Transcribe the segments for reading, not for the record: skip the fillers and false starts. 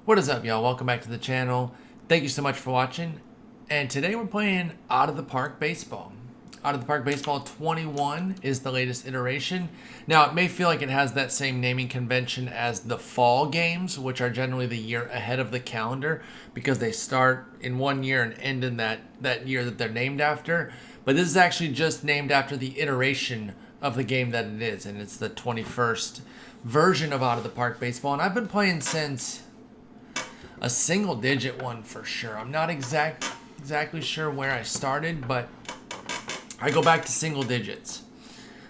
What is up, y'all? Welcome back to the channel. Thank you so much for watching. And today we're playing Out of the Park Baseball. Out of the Park Baseball 21 is the latest iteration. Now, it may feel like it has that same naming convention as the fall games, which are generally the year ahead of the calendar because they start in one year and end in that year that they're named after. But this is actually just named after the iteration of the game that it is, and it's the 21st version of Out of the Park Baseball. And I've been playing since a single digit one for sure. I'm not exactly sure where I started, but I go back to single digits.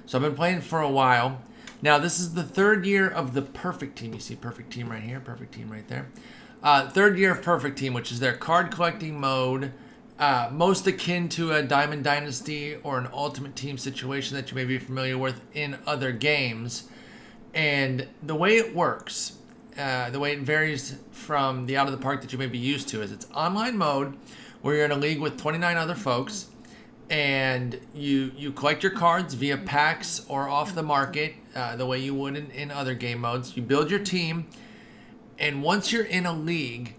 So I've been playing for a while. Now this is the third year of the Perfect Team. You see Perfect Team right here, Perfect Team right there. Third year of Perfect Team, which is their card collecting mode, most akin to a Diamond Dynasty or an Ultimate Team situation that you may be familiar with in other games. And the way it works, the way it varies from the Out of the Park that you may be used to, is it's online mode where you're in a league with 29 other folks, and you collect your cards via packs or off the market, the way you would in other game modes. You build your team, and once you're in a league,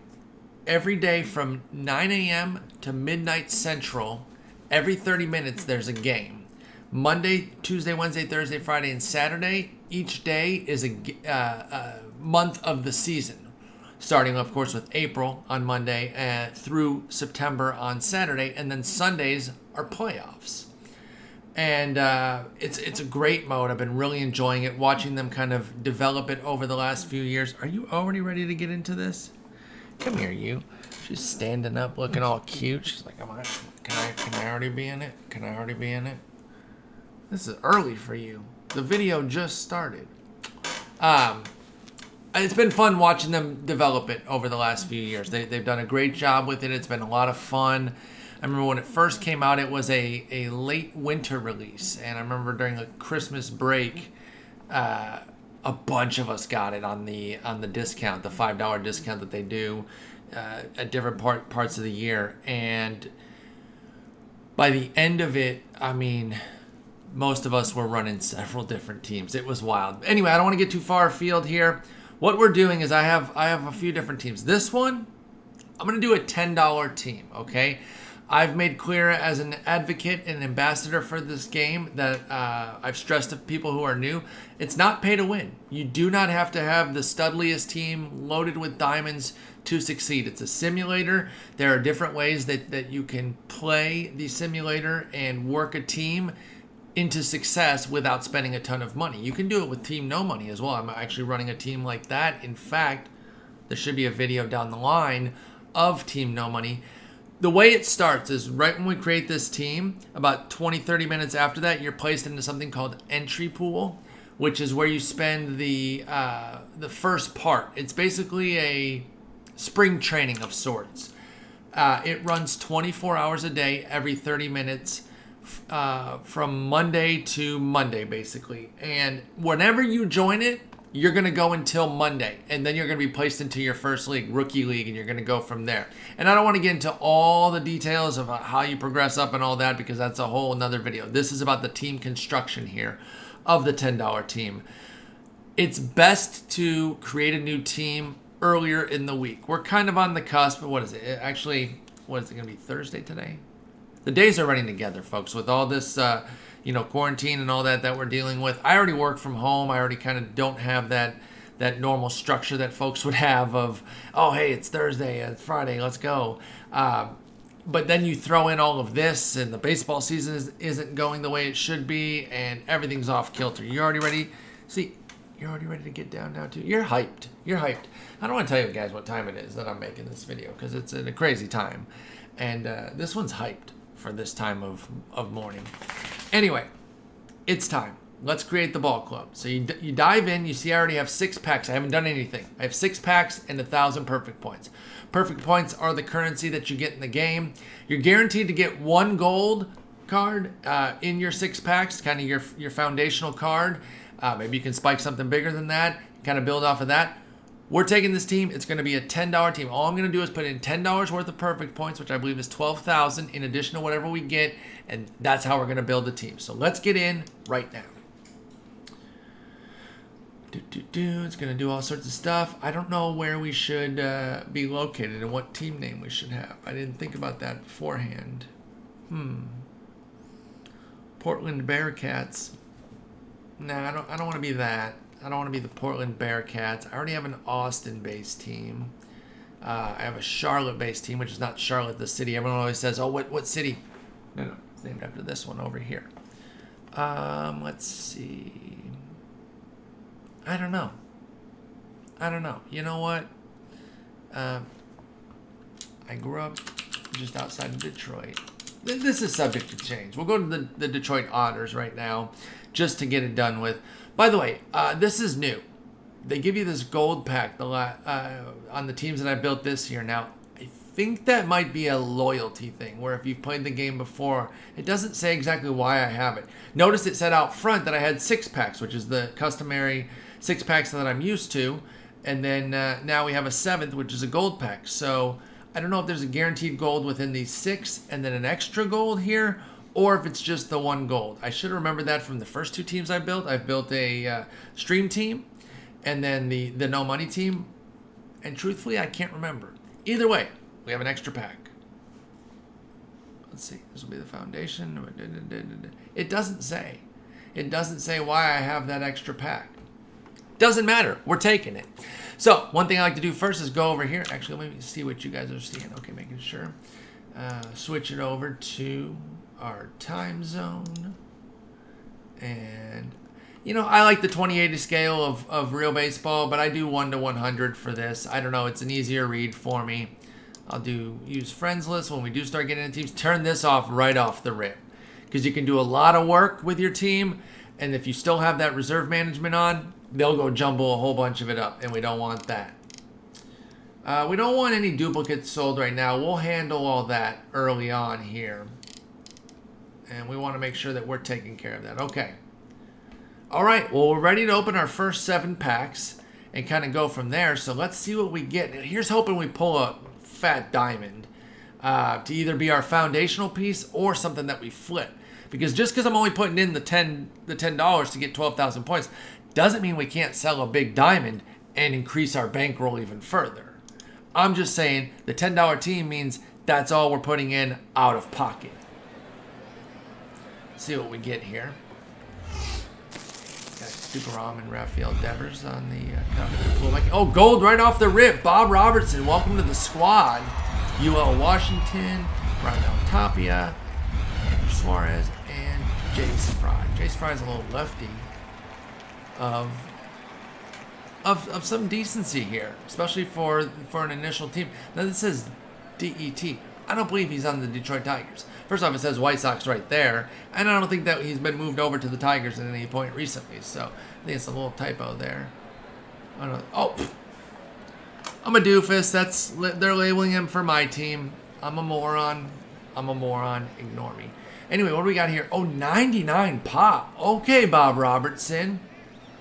every day from 9 a.m. to midnight Central, every 30 minutes there's a game. Monday, Tuesday, Wednesday, Thursday, Friday, and Saturday, each day is a month of the season, starting of course with April on Monday through September on Saturday, and then Sundays are playoffs. And it's a great mode. I've been really enjoying it, watching them kind of develop it over the last few years. Are you already ready to get into this? Come here, you. She's standing up looking all cute. She's like, can I already be in it? Can I already be in it? This is early for you. The video just started. It's been fun watching them develop it over the last few years. They've done a great job with it. It's been a lot of fun. I remember when it first came out, it was a late winter release. And I remember during the Christmas break, a bunch of us got it on the discount, the $5 discount that they do at different parts of the year. And by the end of it, I mean, most of us were running several different teams. It was wild. Anyway, I don't want to get too far afield here. What we're doing is I have a few different teams. This one, I'm going to do a $10 team, okay? I've made clear as an advocate and ambassador for this game that I've stressed to people who are new, it's not pay to win. You do not have to have the studliest team loaded with diamonds to succeed. It's a simulator. There are different ways that you can play the simulator and work a team into success without spending a ton of money. You can do it with Team No Money as well. I'm actually running a team like that. In fact, there should be a video down the line of Team No Money. The way it starts is right when we create this team, about 20-30 minutes after that, you're placed into something called Entry Pool, which is where you spend the first part. It's basically a spring training of sorts. It runs 24 hours a day, every 30 minutes, from Monday to Monday, basically. And whenever you join it, you're going to go until Monday, and then you're going to be placed into your first league, rookie league, and you're going to go from there. And I don't want to get into all the details of how you progress up and all that, because that's a whole another video. This is about the team construction here of the $10 team. It's best to create a new team earlier in the week. We're kind of on the cusp. What is it? Actually, what is it going to be, Thursday today? The days are running together, folks, with all this quarantine and all that we're dealing with. I already work from home. I already kind of don't have that normal structure that folks would have of, oh, hey, it's Thursday, it's Friday, let's go. But then you throw in all of this, and the baseball season isn't going the way it should be, and everything's off kilter. You already ready? See, you're already ready to get down now, too. You're hyped. You're hyped. I don't want to tell you guys what time it is that I'm making this video, because it's in a crazy time. And this one's hyped for this time of morning. Anyway, it's time. Let's create the ball club. So you dive in. You see I already have 6 packs. I haven't done anything. I have 6 packs and 1,000 perfect points. Perfect points are the currency that you get in the game. You're guaranteed to get 1 gold card in your 6 packs, kind of your foundational card. Maybe you can spike something bigger than that, kind of build off of that. We're taking this team. It's going to be a $10 team. All I'm going to do is put in $10 worth of perfect points, which I believe is 12,000 in addition to whatever we get, and that's how we're going to build the team. So let's get in right now. It's going to do all sorts of stuff. I don't know where we should be located and what team name we should have. I didn't think about that beforehand. Portland Bearcats. Nah, I don't want to be that. I don't want to be the Portland Bearcats. I already have an Austin-based team. I have a Charlotte-based team, which is not Charlotte, the city. Everyone always says, oh, what city? No, it's named after this one over here. Let's see. I don't know. You know what? I grew up just outside of Detroit. This is subject to change. We'll go to the Detroit Otters right now just to get it done with. By the way, this is new. They give you this gold pack on the teams that I built this year. Now, I think that might be a loyalty thing, where if you've played the game before, it doesn't say exactly why I have it. Notice it said out front that I had 6 packs, which is the customary 6 packs that I'm used to. And then now we have a 7th, which is a gold pack. So I don't know if there's a guaranteed gold within these 6 and then an extra gold here, or if it's just the 1 gold. I should remember that from the first 2 teams I built. I've built a stream team and then the no money team. And truthfully, I can't remember. Either way, we have an extra pack. Let's see. This will be the foundation. It doesn't say. It doesn't say why I have that extra pack. Doesn't matter. We're taking it. So one thing I like to do first is go over here. Actually, let me see what you guys are seeing. Okay, making sure. Switch it over to our time zone. And, you know, I like the 2080 scale of real baseball, but I do 1 to 100 for this. I don't know. It's an easier read for me. I'll use friends list when we do start getting into teams. Turn this off right off the rip, because you can do a lot of work with your team. And if you still have that reserve management on, they'll go jumble a whole bunch of it up, and we don't want that. We don't want any duplicates sold right now. We'll handle all that early on here. And we want to make sure that we're taking care of that. Okay. All right. Well, we're ready to open our first 7 packs and kind of go from there. So let's see what we get. Here's hoping we pull a fat diamond to either be our foundational piece or something that we flip. Because just because I'm only putting in the $10 to get 12,000 points doesn't mean we can't sell a big diamond and increase our bankroll even further. I'm just saying the $10 team means that's all we're putting in out of pocket. Let's see what we get here. Got Super Rom and Rafael Devers on the cover. Oh, gold right off the rip. Bob Robertson, welcome to the squad. UL Washington, Mel Tapia, Andrew Suarez, and Jace Fry. Jace Fry is a little lefty of some decency here, especially for an initial team. Now this says DET. I don't believe he's on the Detroit Tigers. First off, it says White Sox right there, and I don't think that he's been moved over to the Tigers at any point recently. So I think it's a little typo there. I don't know. Oh, I'm a doofus. They're labeling him for my team. I'm a moron. Ignore me. Anyway, what do we got here? Oh, 99 pop. Okay, Bob Robertson.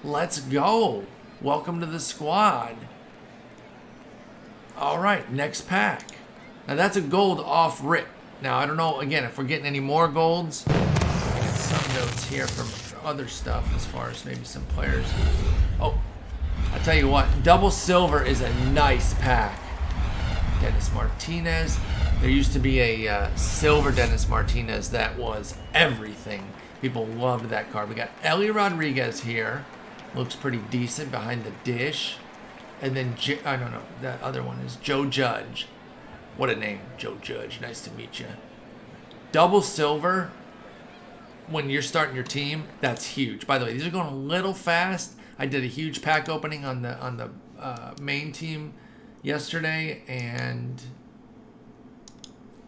Let's go. Welcome to the squad. All right, next pack. Now that's a gold off rip. Now I don't know, again, if we're getting any more golds. I got some notes here from other stuff as far as maybe some players. Oh, I'll tell you what, double silver is a nice pack. Dennis Martinez. There used to be a silver Dennis Martinez that was everything. People loved that card. We got Ellie Rodriguez here. Looks pretty decent behind the dish. And then, I don't know, that other one is Joe Judge. What a name, Joe Judge. Nice to meet you. Double silver when you're starting your team, that's huge. By the way, these are going a little fast. I did a huge pack opening on the main team yesterday, and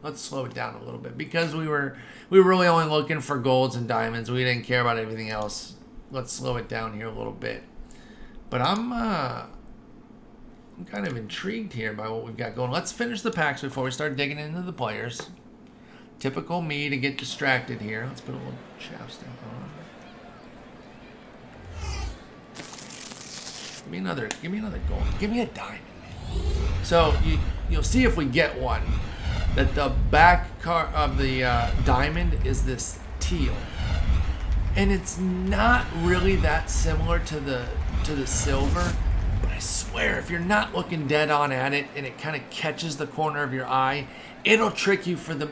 let's slow it down a little bit because we were really only looking for golds and diamonds. We didn't care about everything else. Let's slow it down here a little bit. But I'm kind of intrigued here by what we've got going. Let's finish the packs before we start digging into the players. Typical me to get distracted here. Let's put a little chapstick on. Give me another gold. Give me a diamond. So you'll see if we get one that the back card of the diamond is this teal. And it's not really that similar to to the silver. But I swear, if you're not looking dead on at it and it kind of catches the corner of your eye, it'll trick you for the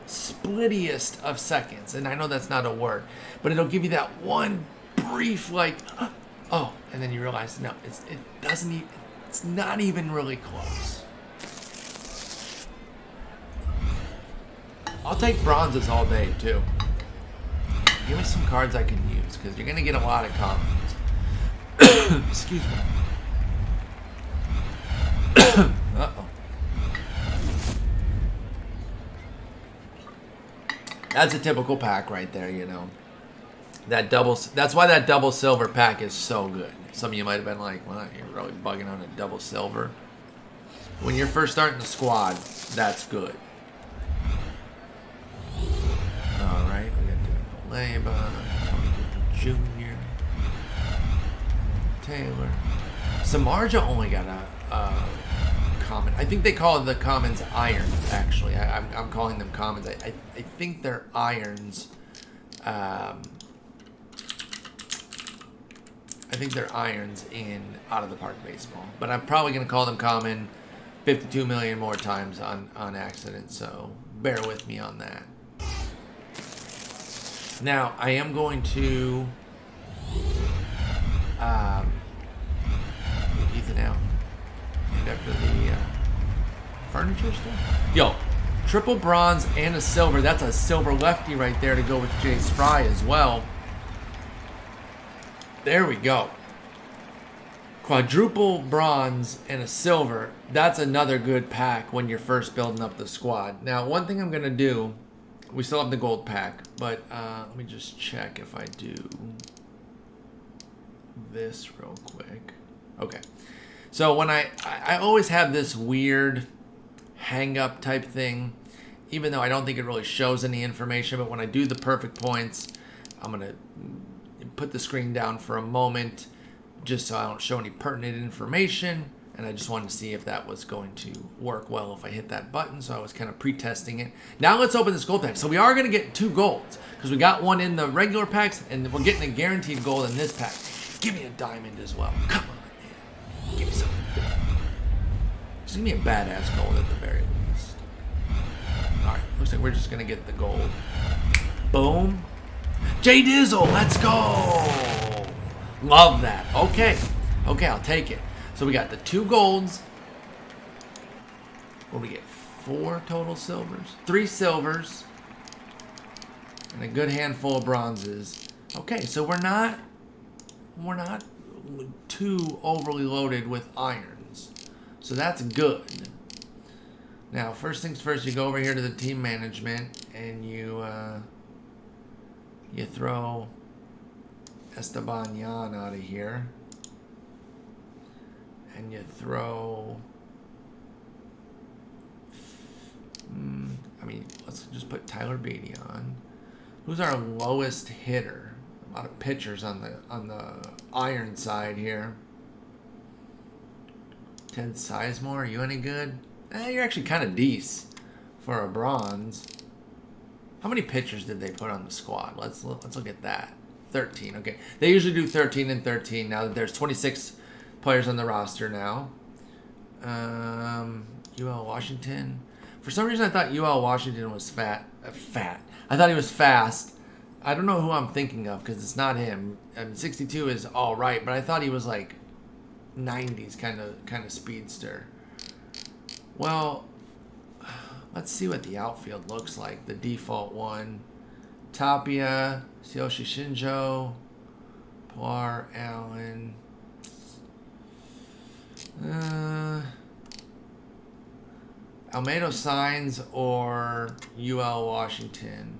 splittiest of seconds. And I know that's not a word, but it'll give you that one brief, like, oh, and then you realize, no, it's not even really close. I'll take bronzes all day, too. Give me some cards I can use, because you're going to get a lot of commons. Excuse me. Uh-oh. That's a typical pack right there, you know. That's why that double silver pack is so good. Some of you might have been like, well, you're really bugging on a double silver. When you're first starting the squad, that's good. Alright, we got Leba, Jr., Taylor. Samarja only got a common. I think they call the commons irons, actually. I'm calling them commons. I think they're irons. I think they're irons in Out of the Park Baseball. But I'm probably going to call them common 52 million more times on accident. So bear with me on that. Now, I am going to Ethan out. And after the furniture stuff. Yo, triple bronze and a silver. That's a silver lefty right there to go with Jace Fry as well. There we go. Quadruple bronze and a silver. That's another good pack when you're first building up the squad. Now, one thing I'm going to do, we still have the gold pack, but let me just check if I do this real quick. Okay. So when I always have this weird hang up type thing, even though I don't think it really shows any information, but when I do the perfect points, I'm going to put the screen down for a moment just so I don't show any pertinent information, and I just wanted to see if that was going to work well if I hit that button, so I was kind of pre-testing it. Now let's open this gold pack. So we are going to get 2 golds because we got one in the regular packs, and we're getting a guaranteed gold in this pack. Give me a diamond as well. Come on, man. Give me something. Just give me a badass gold at the very least. Alright, looks like we're just going to get the gold. Boom. J Dizzle, let's go. Love that. Okay, I'll take it. So we got the 2 golds. What do we get? 4 total silvers? 3 silvers. And a good handful of bronzes. Okay, so we're not too overly loaded with irons. So that's good. Now, first things first, you go over here to the team management and you throw Esteban Yan out of here. And you throw... let's just put Tyler Beatty on. Who's our lowest hitter? A lot of pitchers on the iron side here. Ted Sizemore, are you any good? You're actually kind of decent for a bronze. How many pitchers did they put on the squad? Let's look at that. 13. Okay, they usually do 13 and 13. Now that there's 26 players on the roster now. UL Washington. For some reason, I thought UL Washington was fat. I thought he was fast. I don't know who I'm thinking of because it's not him. 62 is all right, but I thought he was like 90s kind of speedster. Well, let's see what the outfield looks like. The default one: Tapia, Scotia Shinjo, Pilar, Allen. Almeida Signs or UL Washington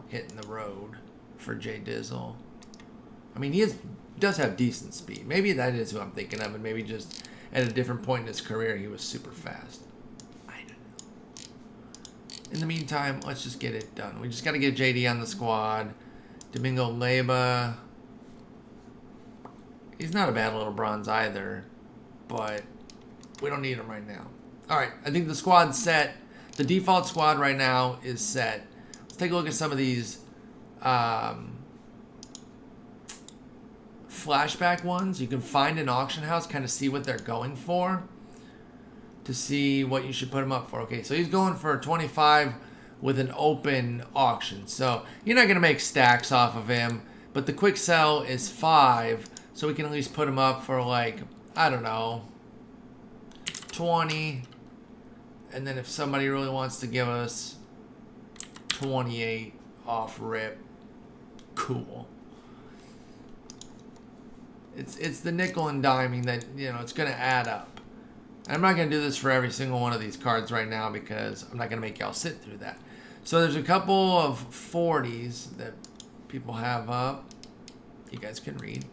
hitting the road for J Dizzle. I mean, he does have decent speed. Maybe that is who I'm thinking of, and maybe just at a different point in his career he was super fast. I don't know. In the meantime, let's just get it done. We just got to get JD on the squad. Domingo Leyba. He's not a bad little bronze either, but we don't need him right now. All right, I think the squad's set. The default squad right now is set. Let's take a look at some of these flashback ones, you can find an auction house, kind of see what they're going for, to see what you should put him up for. Okay, so he's going for 25 with an open auction. So you're not going to make stacks off of him, but the quick sell is 5, so we can at least put him up for, like, I don't know, 20. And then if somebody really wants to give us 28 off rip, cool. It's the nickel and diming that, you know, it's going to add up. And I'm not going to do this for every single one of these cards right now because I'm not going to make y'all sit through that. So there's a couple of 40s that people have up. You guys can read.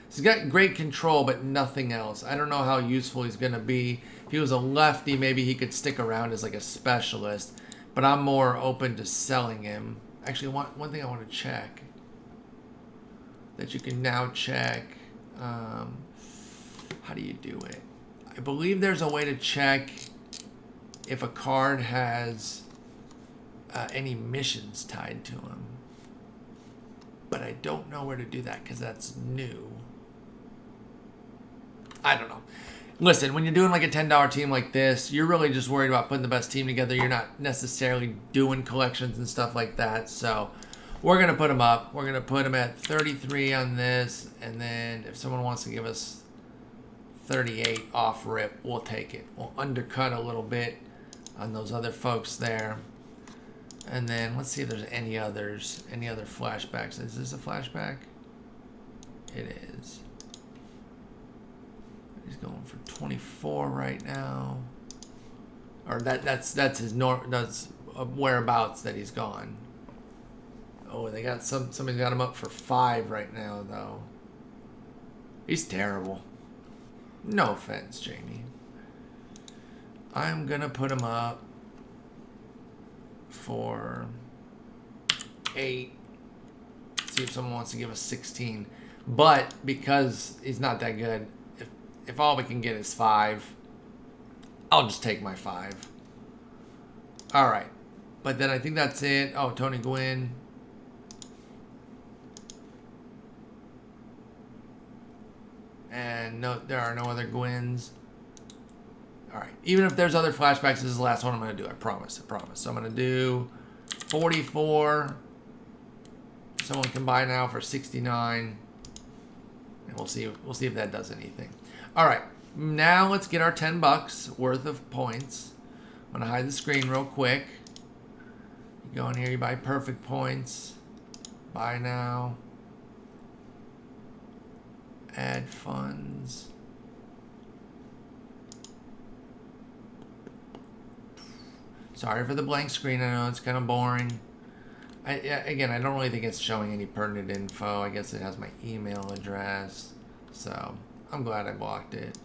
He's got great control, but nothing else. I don't know how useful he's going to be. If he was a lefty, maybe he could stick around as like a specialist. But I'm more open to selling him. Actually, one thing I want to check that you can now check. How do you do it? I believe there's a way to check if a card has any missions tied to him. But I don't know where to do that because that's new. I don't know. Listen, when you're doing like a $10 team like this, you're really just worried about putting the best team together. You're not necessarily doing collections and stuff like that. So we're going to put him up. We're going to put him at 33 on this. And then if someone wants to give us 38 off rip, we'll take it. We'll undercut a little bit on those other folks there. And then let's see if there's any others, any other flashbacks. Is this a flashback? It is. He's going for 24 right now. Or that's his that's whereabouts that he's gone. Oh, they got somebody's got him up for 5 right now though. He's terrible. No offense, Jamie. I'm gonna put him up for 8. See if someone wants to give us 16. But because he's not that good, if all we can get is 5, I'll just take my 5. All right. But then I think that's it. Oh, Tony Gwynn. And no, there are no other Gwynns. All right. Even if there's other flashbacks, this is the last one I'm going to do. I promise. I promise. So I'm going to do 44. Someone can buy now for 69. And we'll see if that does anything. All right. Now let's get our $10 worth of points. I'm going to hide the screen real quick. You go in here, you buy perfect points. Buy now. Add funds. Sorry for the blank screen. I know it's kind of boring. Again, I don't really think it's showing any pertinent info. I guess it has my email address. So I'm glad I blocked it.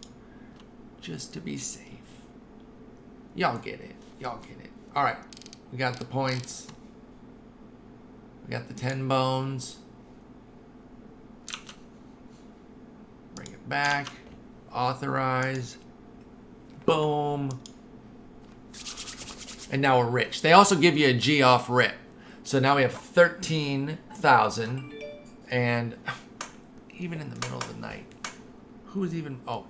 Just to be safe. Y'all get it. Y'all get it. All right. We got the points. We got the 10 bones. Bring it back. Authorize. Boom. And now we're rich. They also give you a G off rip. So now we have 13,000. And even in the middle of the night, who's even... Oh.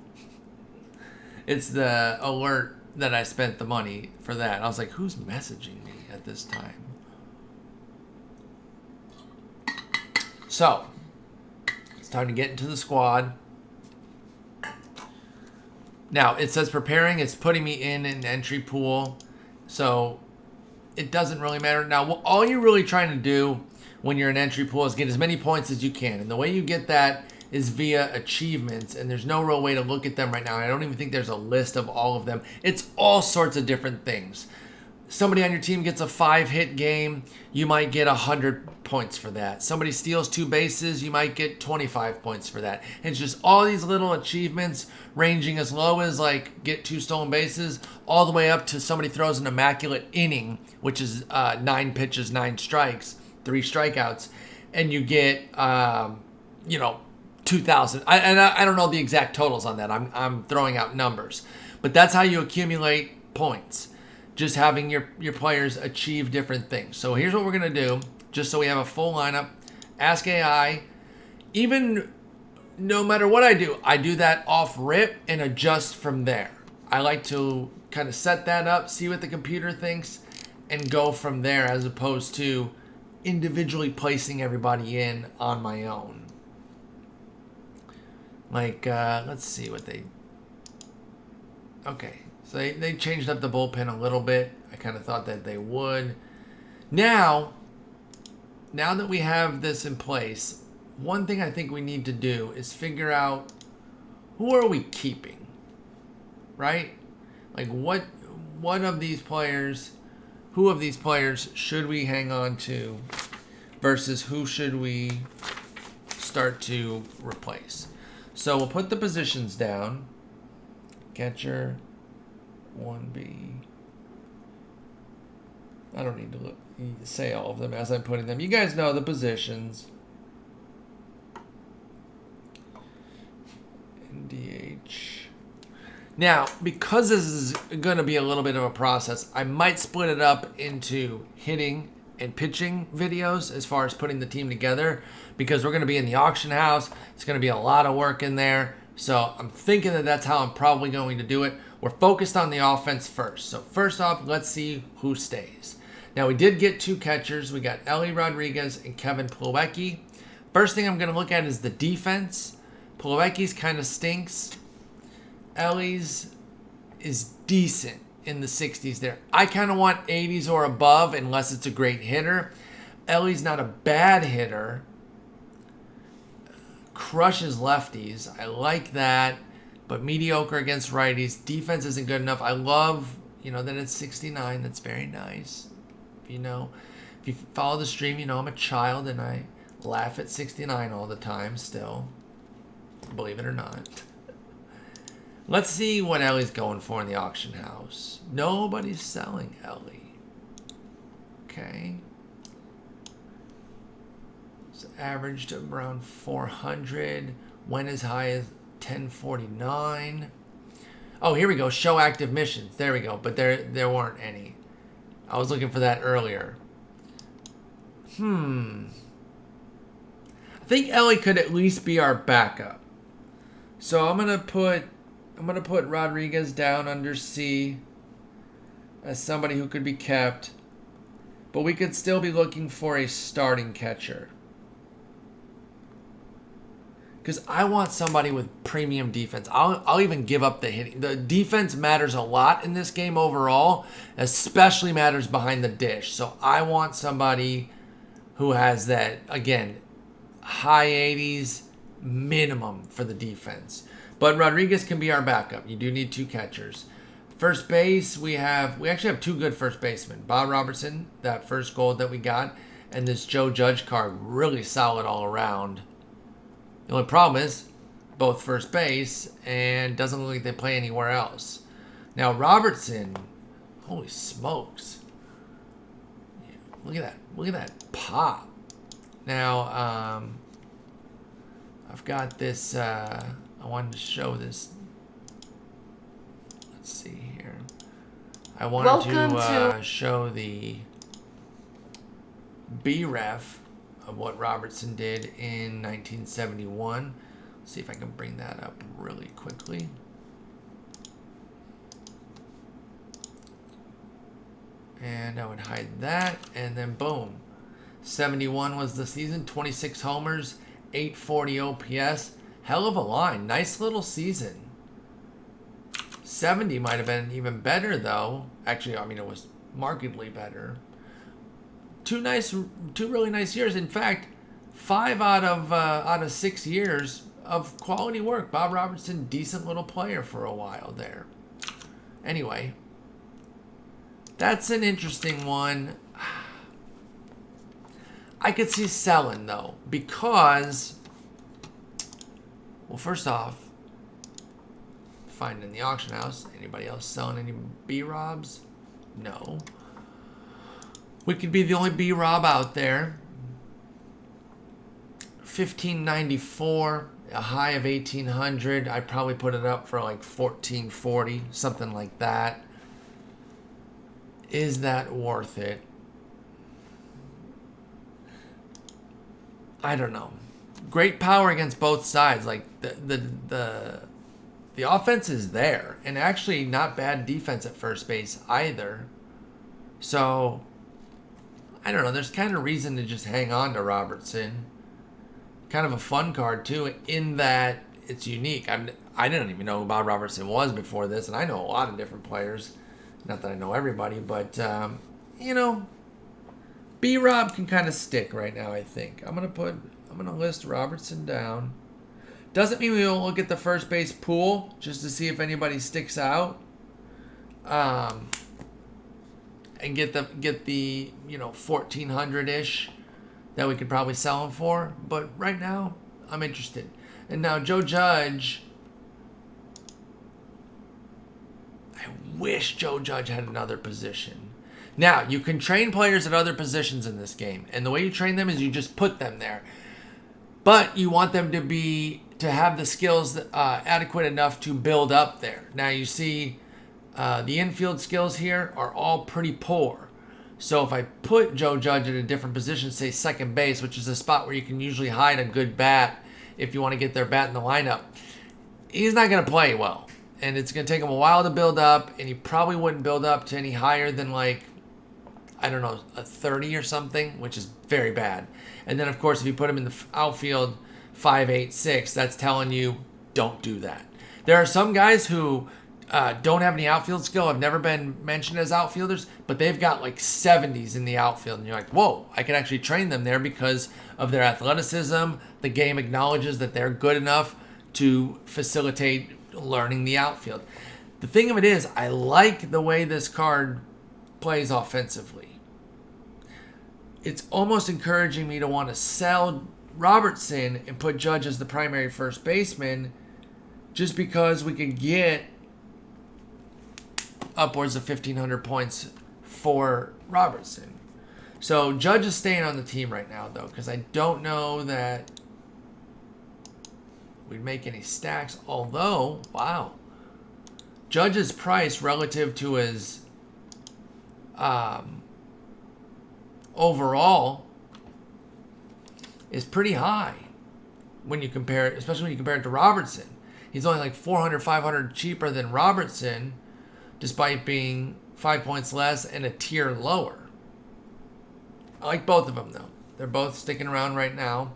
It's the alert that I spent the money for that. I was like, who's messaging me at this time? So, it's time to get into the squad. Now, it says preparing. It's putting me in an entry pool. So, it doesn't really matter. Now, all you're really trying to do when you're in entry pool is get as many points as you can. And the way you get that is via achievements, and there's no real way to look at them right now. I don't even think there's a list of all of them. It's all sorts of different things. Somebody on your team gets a 5-hit game, you might get 100 points for that. Somebody steals 2 bases, you might get 25 points for that. And it's just all these little achievements ranging as low as like get 2 stolen bases all the way up to somebody throws an immaculate inning, which is 9 pitches, 9 strikes, 3 strikeouts, and you get, 2,000. I don't know the exact totals on that. I'm throwing out numbers. But that's how you accumulate points. Just having your players achieve different things. So here's what we're going to do, just so we have a full lineup. Ask AI. Even no matter what I do that off rip and adjust from there. I like to kind of set that up, see what the computer thinks, and go from there as opposed to individually placing everybody in on my own. Like, let's see what they... Okay, so they changed up the bullpen a little bit. I kind of thought that they would. Now that we have this in place, one thing I think we need to do is figure out who are we keeping, right? Like what of these players, who of these players should we hang on to versus who should we start to replace? So we'll put the positions down. Catcher, 1B. I don't need to say all of them as I'm putting them. You guys know the positions. DH. Now, because this is going to be a little bit of a process, I might split it up into hitting and pitching videos as far as putting the team together, because we're going to be in the auction house. It's going to be a lot of work in there. So I'm thinking that that's how I'm probably going to do it. We're focused on the offense first. So first off, let's see who stays. Now, we did get 2 catchers. We got Ellie Rodriguez and Kevin Plawecki. First thing I'm going to look at is the defense. Plawecki's kind of stinks. Ellie's is decent in the 60s there. I kind of want 80s or above unless it's a great hitter. Ellie's not a bad hitter. Crushes lefties. I like that. But mediocre against righties. Defense isn't good enough. I love, that it's 69. That's very nice. If you follow the stream, I'm a child and I laugh at 69 all the time still. Believe it or not. Let's see what Ellie's going for in the auction house. Nobody's selling Ellie. Okay. It's averaged around 400. Went as high as 1049. Oh, here we go. Show active missions. There we go. But there weren't any. I was looking for that earlier. I think Ellie could at least be our backup. So I'm gonna put Rodriguez down under C as somebody who could be kept, but we could still be looking for a starting catcher. Because I want somebody with premium defense. I'll even give up the hitting. The defense matters a lot in this game overall, especially matters behind the dish. So I want somebody who has that, again, high 80s minimum for the defense. But Rodriguez can be our backup. You do need 2 catchers. First base, we actually have 2 good first basemen. Bob Robertson, that first goal that we got, and this Joe Judge card, really solid all around. The only problem is both first base, and doesn't look like they play anywhere else. Now Robertson, holy smokes. Look at that. Look at that pop. Now, I've got this, I wanted to show this. Let's see here. I wanted to show the B-ref of what Robertson did in 1971. Let's see if I can bring that up really quickly. And I would hide that, and then boom. 71 was the season, 26 homers, 840 OPS. Hell of a line. Nice little season. 70 might have been even better, though. Actually, I mean, it was markedly better. 2 really nice years. In fact, 5 out of 6 years of quality work. Bob Robertson, decent little player for a while there. Anyway, that's an interesting one. I could see selling, though, because, well, first off, find in the auction house. Anybody else selling any B-Robs? No. We could be the only B-Rob out there. 1594, a high of 1800. I'd probably put it up for like 1440, something like that. Is that worth it? I don't know. great power against both sides. Like the offense is there, and actually not bad defense at first base either. So I don't know. There's kind of reason to just hang on to Robertson. Kind of a fun card too, in that it's unique. I didn't even know who Bob Robertson was before this, and I know a lot of different players. Not that I know everybody, but you know, B-Rob can kind of stick right now. I think I'm gonna list Robertson down. Doesn't mean we won't look at the first base pool just to see if anybody sticks out. And get the 1,400-ish that we could probably sell him for. But right now, I'm interested. And now Joe Judge. I wish Joe Judge had another position. Now, you can train players at other positions in this game. And the way you train them is you just put them there. But you want them to have the skills adequate enough to build up there. Now, you see the infield skills here are all pretty poor. So if I put Joe Judge at a different position, say second base, which is a spot where you can usually hide a good bat if you want to get their bat in the lineup, he's not going to play well. And it's going to take him a while to build up, and he probably wouldn't build up to any higher than like, I don't know, a 30 or something, which is very bad. And then, of course, if you put him in the outfield 5, 8, 6, that's telling you don't do that. There are some guys who don't have any outfield skill, have never been mentioned as outfielders, but they've got like 70s in the outfield. And you're like, whoa, I can actually train them there because of their athleticism. The game acknowledges that they're good enough to facilitate learning the outfield. The thing of it is, I like the way this card plays offensively. It's almost encouraging me to want to sell Robertson and put Judge as the primary first baseman just because we could get upwards of 1,500 points for Robertson. So Judge is staying on the team right now, though, because I don't know that we'd make any stacks. Although, wow, Judge's price relative to his overall is pretty high when you compare it, especially when you compare it to Robertson. He's only like 400, 500 cheaper than Robertson, despite being 5 points less and a tier lower. I like both of them, though. They're both sticking around right now.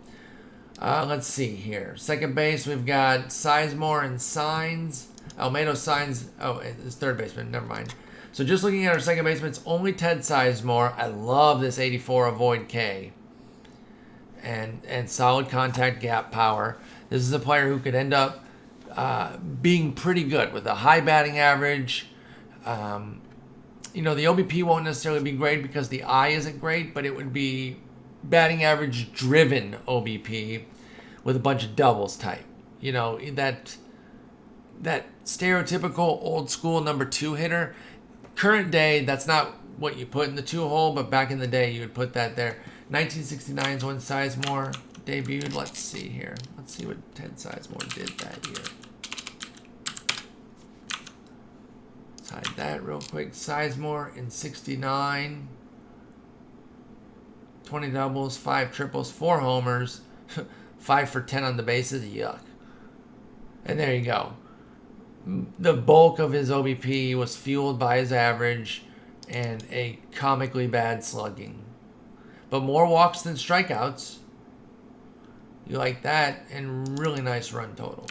Let's see here. Second base, we've got Sizemore and Signs. Almeida Signs. Oh, it's third baseman. Never mind. So just looking at our second baseman, it's only Ted Sizemore. I love this 84 avoid K. And solid contact gap power. This is a player who could end up being pretty good with a high batting average. The OBP won't necessarily be great because the eye isn't great, but it would be batting average driven OBP with a bunch of doubles type. That stereotypical old school number 2 hitter. Current day, that's not what you put in the 2 hole, but back in the day, you would put that there. 1969 is when Sizemore debuted. Let's see here. Let's see what Ted Sizemore did that year. Let's hide that real quick. Sizemore in 69. 20 doubles, 5 triples, 4 homers, 5 for 10 on the bases. Yuck. And there you go. The bulk of his OBP was fueled by his average and a comically bad slugging. But more walks than strikeouts. You like that, and really nice run total.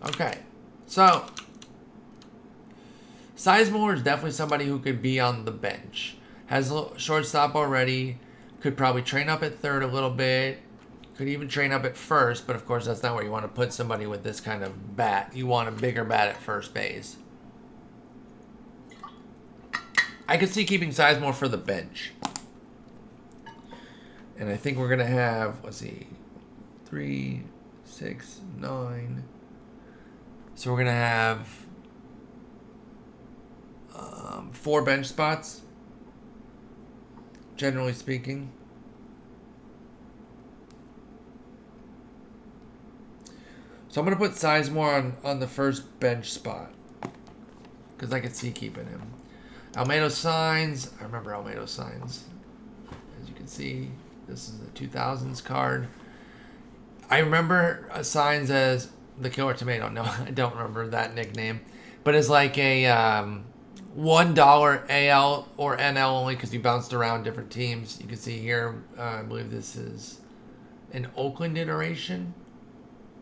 Okay, so Sizemore is definitely somebody who could be on the bench. Has a shortstop already. Could probably train up at third a little bit. Could even train up at first, but of course that's not where you want to put somebody with this kind of bat. You want a bigger bat at first base. I could see keeping Sizemore for the bench. And I think we're going to have, let's see, 3, 6, 9. So we're going to have 4 bench spots, generally speaking. So I'm going to put Sizemore on the first bench spot because I could see keeping him. Almeida Signs. I remember Almeida Signs. As you can see, This is the 2000s card. I remember signs as the Killer Tomato. No, I don't remember that nickname. But it's like a $1 AL or NL only because you bounced around different teams. You can see here, I believe this is an Oakland iteration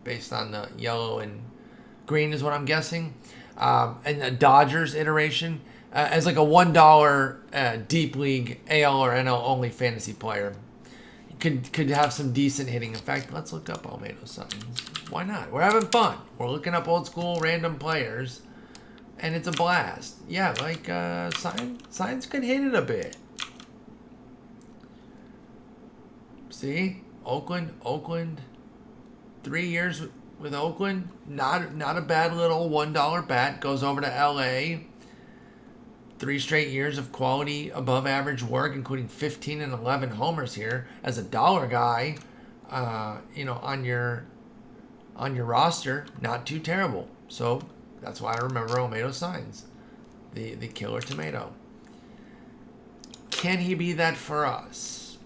based on the yellow and green is what I'm guessing. And a Dodgers iteration as like a $1 Deep League AL or NL only fantasy player. Could have some decent hitting. In fact, let's look up Olmedo Signs. Why not? We're having fun. We're looking up old school random players, and it's a blast. Yeah, like Signs could hit it a bit. See, Oakland, 3 years with Oakland. Not a bad little $1 bat. Goes over to LA. 3 straight years of quality above average work, including 15 and 11 homers here as a dollar guy, on your roster. Not too terrible. So that's why I remember Olmedo Signs, the Killer Tomato. Can he be that for us?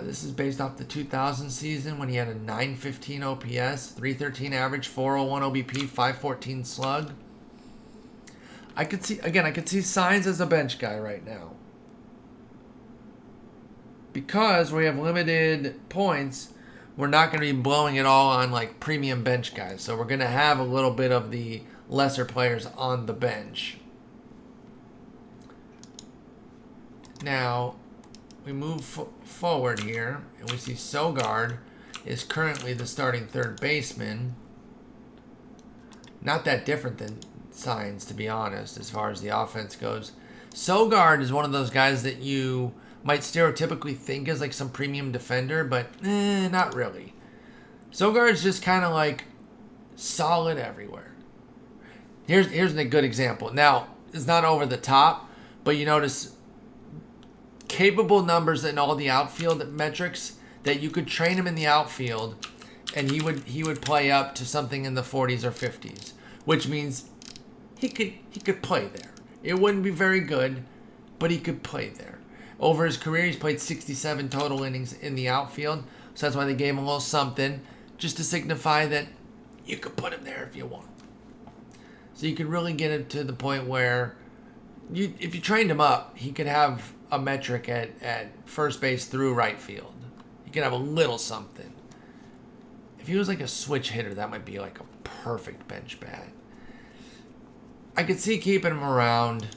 This is based off the 2000 season when he had a 915 OPS, 313 average, 401 OBP, 514 slug. I could see Signs as a bench guy right now. Because we have limited points, we're not going to be blowing it all on like premium bench guys. So we're going to have a little bit of the lesser players on the bench. Now, we move forward here, and we see Sogard is currently the starting third baseman. Not that different than Signs, to be honest, as far as the offense goes. Sogard is one of those guys that you might stereotypically think is like some premium defender, but not really. Sogard's just kind of like solid everywhere. Here's a good example. Now, it's not over the top, but you notice capable numbers in all the outfield metrics that you could train him in the outfield and he would play up to something in the 40s or 50s, which means he could play there. It wouldn't be very good, but he could play there. Over his career, he's played 67 total innings in the outfield, so that's why they gave him a little something, just to signify that you could put him there if you want. So you could really get him to the point where, if you trained him up, he could have a metric at first base through right field. He could have a little something. If he was like a switch hitter, that might be like a perfect bench bat. I could see keeping him around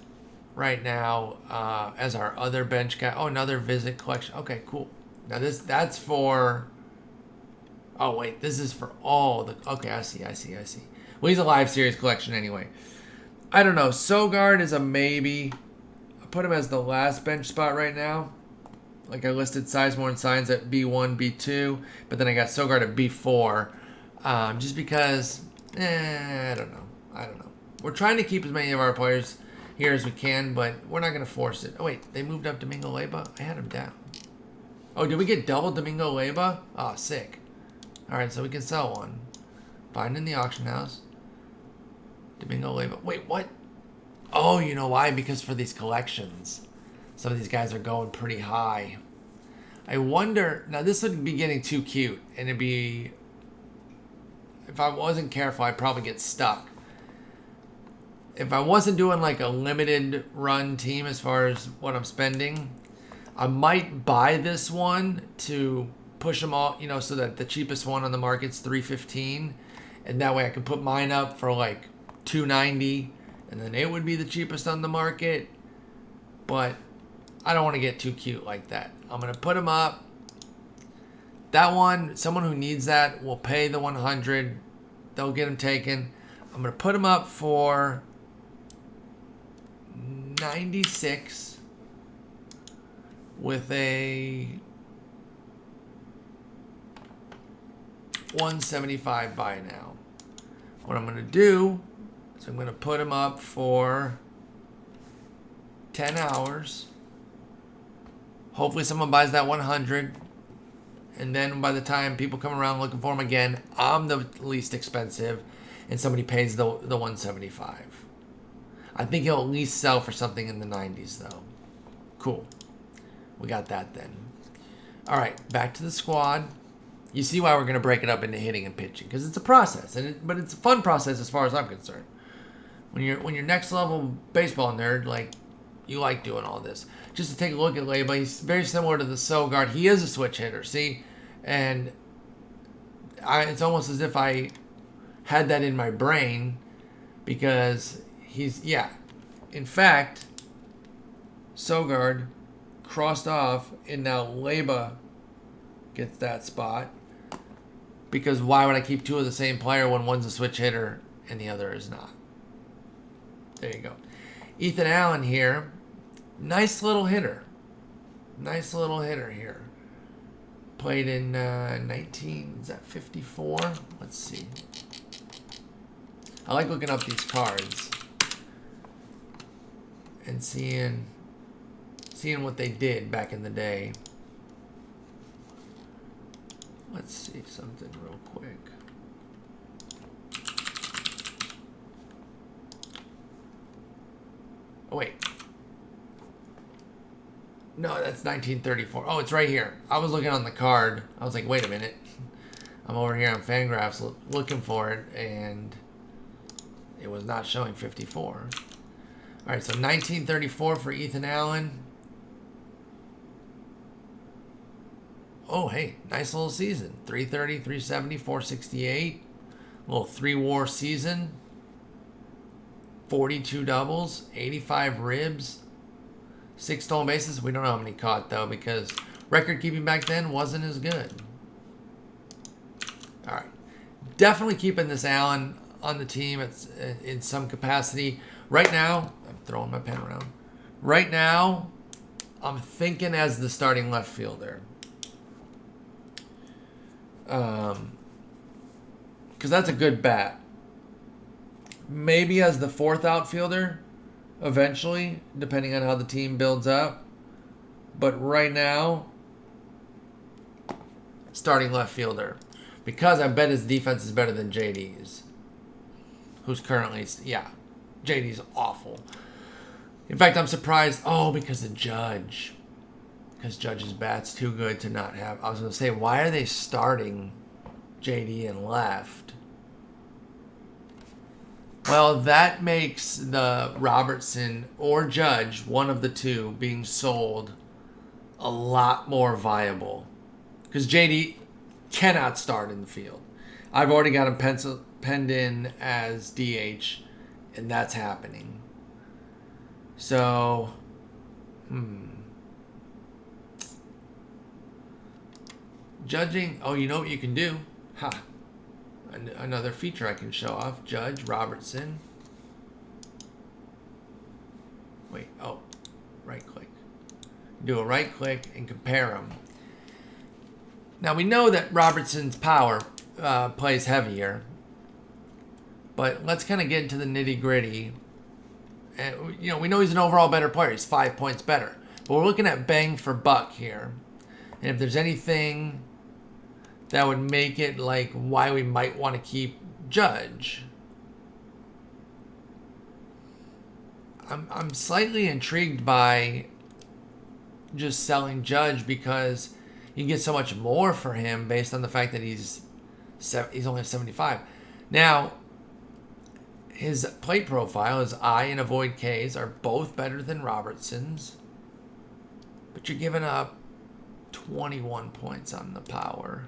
right now as our other bench guy. Oh, another visit collection. Okay, cool. Now that's for... Oh, wait. This is for all the... Okay, I see. Well, he's a live series collection anyway. I don't know. Sogard is a maybe. I put him as the last bench spot right now. Like I listed Sizemore and Signs at B1, B2. But then I got Sogard at B4. Just because... I don't know. We're trying to keep as many of our players here as we can, but we're not going to force it. Oh, wait. They moved up Domingo Leyba? I had him down. Oh, did we get double Domingo Leyba? Oh, sick. All right, so we can sell one. Find in the auction house. Domingo Leyba. Wait, what? Oh, you know why? Because for these collections, some of these guys are going pretty high. I wonder... Now, this would be getting too cute, and it'd be... If I wasn't careful, I'd probably get stuck. If I wasn't doing like a limited run team as far as what I'm spending, I might buy this one to push them all, so that the cheapest one on the market's $315, and that way I can put mine up for like $290, and then it would be the cheapest on the market. But I don't want to get too cute like that. I'm gonna put them up. That one, someone who needs that will pay the $100. They'll get them taken. I'm gonna put them up for 96 with a 175 buy now. What I'm going to do is I'm going to put them up for 10 hours. Hopefully someone buys that 100. And then by the time people come around looking for them again, I'm the least expensive and somebody pays the 175. I think he'll at least sell for something in the 90s, though. Cool. We got that then. All right, back to the squad. You see why we're going to break it up into hitting and pitching, because it's a process, but it's a fun process as far as I'm concerned. When you're next level baseball nerd, like you like doing all this. Just to take a look at Leyba, he's very similar to the Sogard. He is a switch hitter, see, and it's almost as if I had that in my brain, because in fact, Sogard crossed off, and now Leyba gets that spot. Because why would I keep two of the same player when one's a switch hitter and the other is not? There you go. Ethan Allen here. Nice little hitter. Nice little hitter here. Played in 54? Let's see. I like looking up these cards and seeing what they did back in the day. Let's see something real quick. Oh, wait. No, that's 1934. Oh, it's right here. I was looking on the card. I was like, wait a minute. I'm over here on Fangraphs looking for it, and it was not showing 54. All right, so 1934 for Ethan Allen. Oh, hey, nice little season. 330, 370, 468. Little 3-WAR season. 42 doubles, 85 ribs, 6 stolen bases. We don't know how many caught, though, because record keeping back then wasn't as good. All right. Definitely keeping this Allen on the team in some capacity. Right now, I'm throwing my pen around. Right now, I'm thinking as the starting left fielder. Because that's a good bat. Maybe as the fourth outfielder eventually, depending on how the team builds up. But right now, starting left fielder. Because I bet his defense is better than JD's. Who's currently, JD's awful. In fact, I'm surprised, because of Judge. Because Judge's bat's too good to not have. I was going to say, why are they starting JD in left? Well, that makes the Robertson or Judge, one of the two, being sold a lot more viable. Because JD cannot start in the field. I've already got him penned in as DH, and that's happening. So, Judging, you know what you can do? Another feature I can show off. Judge, Robertson. Wait, right click. Do a right click and compare them. Now we know that Robertson's power plays heavier, but let's kind of get into the nitty gritty. And we know he's an overall better player. He's 5 points better, but we're looking at bang for buck here. And if there's anything that would make it like why we might want to keep Judge, I'm slightly intrigued by just selling Judge because you can get so much more for him based on the fact that he's only 75. Now, his plate profile, his I and avoid Ks are both better than Robertson's, but you're giving up 21 points on the power.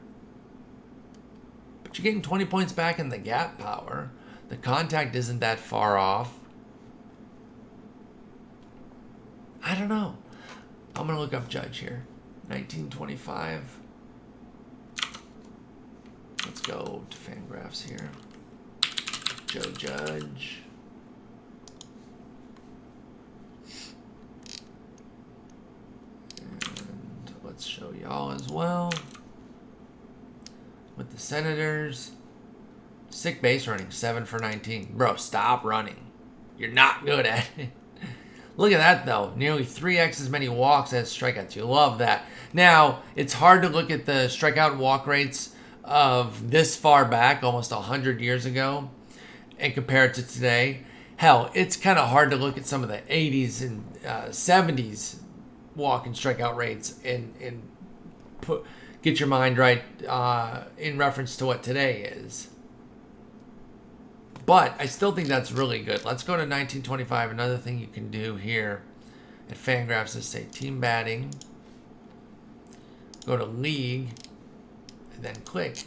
But you're getting 20 points back in the gap power. The contact isn't that far off. I don't know. I'm going to look up Judge here. 1925. Let's go to Fangraphs here. Joe Judge. And let's show y'all as well. With the Senators. Sick base running, 7 for 19. Bro, stop running. You're not good at it. Look at that, though. Nearly 3x as many walks as strikeouts. You love that. Now, it's hard to look at the strikeout and walk rates of this far back, almost 100 years ago, and compare it to today. Hell, it's kind of hard to look at some of the 80s and 70s walk and strikeout rates and get your mind right in reference to what today is. But I still think that's really good. Let's go to 1925. Another thing you can do here at Fangraphs is say team batting. Go to league and then click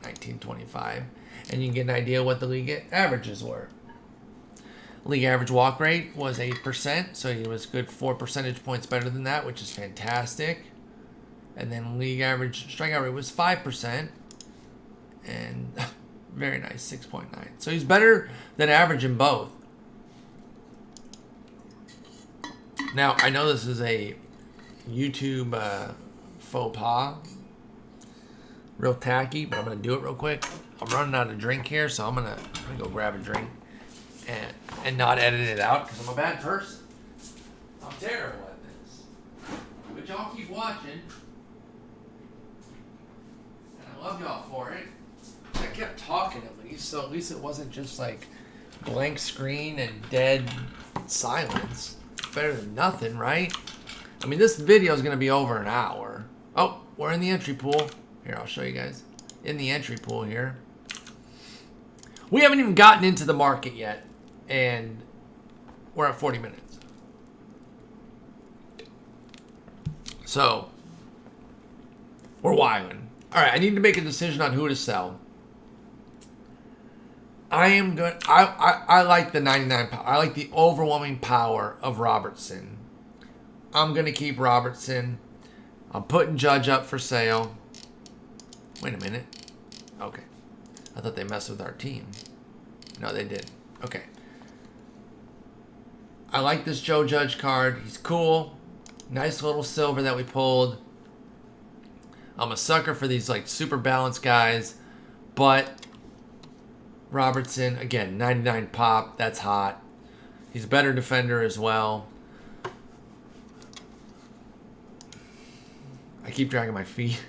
1925. And you can get an idea what the league averages were. League average walk rate was 8%, so he was good 4 percentage points better than that, which is fantastic. And then league average strikeout rate was 5%, and very nice, 6.9. So he's better than average in both. Now, I know this is a YouTube faux pas, real tacky, but I'm going to do it real quick. I'm running out of drink here, so I'm gonna go grab a drink and not edit it out because I'm a bad person. I'm terrible at this. But y'all keep watching. And I love y'all for it. I kept talking at least, so at least it wasn't just like blank screen and dead silence. Better than nothing, right? I mean, this video is going to be over an hour. Oh, we're in the entry pool. Here, I'll show you guys. In the entry pool here. We haven't even gotten into the market yet, and we're at 40 minutes. So, we're wilding. All right, I need to make a decision on who to sell. I am good. I like the 99 power. I like the overwhelming power of Robertson. I'm going to keep Robertson. I'm putting Judge up for sale. Wait a minute. Okay. I thought they messed with our team. No, they did. Okay. I like this Joe Judge card. He's cool. Nice little silver that we pulled. I'm a sucker for these like super balanced guys. But Robertson, again, 99 pop. That's hot. He's a better defender as well. I keep dragging my feet.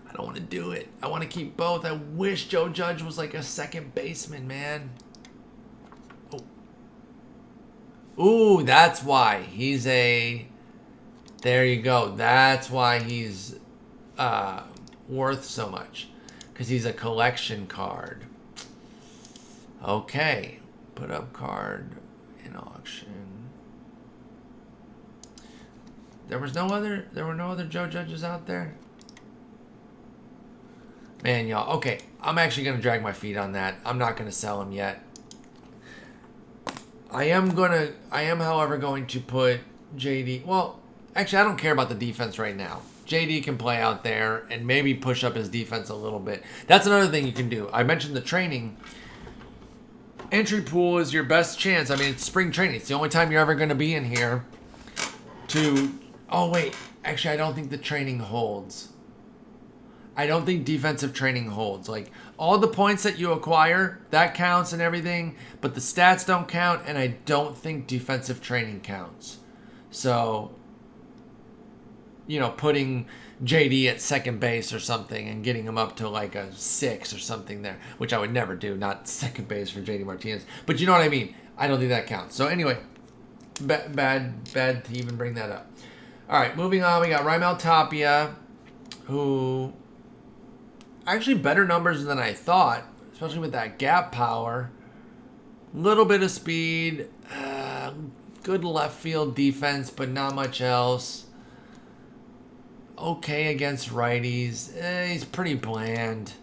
I don't want to do it. I want to keep both. I wish Joe Judge was like a second baseman, man. Oh. Ooh, that's why. He's a... There you go. That's why he's worth so much. Because he's a collection card. Okay. Put up card in auction. There were no other Joe Judges out there? Man, y'all. Okay, I'm actually going to drag my feet on that. I'm not going to sell him yet. I am, however, going to put JD. Well, actually, I don't care about the defense right now. JD can play out there and maybe push up his defense a little bit. That's another thing you can do. I mentioned the training. Entry pool is your best chance. I mean, it's spring training. It's the only time you're ever going to be in here to... Oh, wait. Actually, I don't think the training holds. I don't think defensive training holds. Like, all the points that you acquire, that counts and everything, but the stats don't count, and I don't think defensive training counts. So, you know, putting JD at second base or something and getting him up to like a 6 or something there, which I would never do, not second base for JD Martinez. But you know what I mean? I don't think that counts. So anyway, bad to even bring that up. All right, moving on. We got Mel Tapia, who... Actually, better numbers than I thought, especially with that gap power. Little bit of speed, good left field defense, but not much else. Okay against righties. He's pretty bland.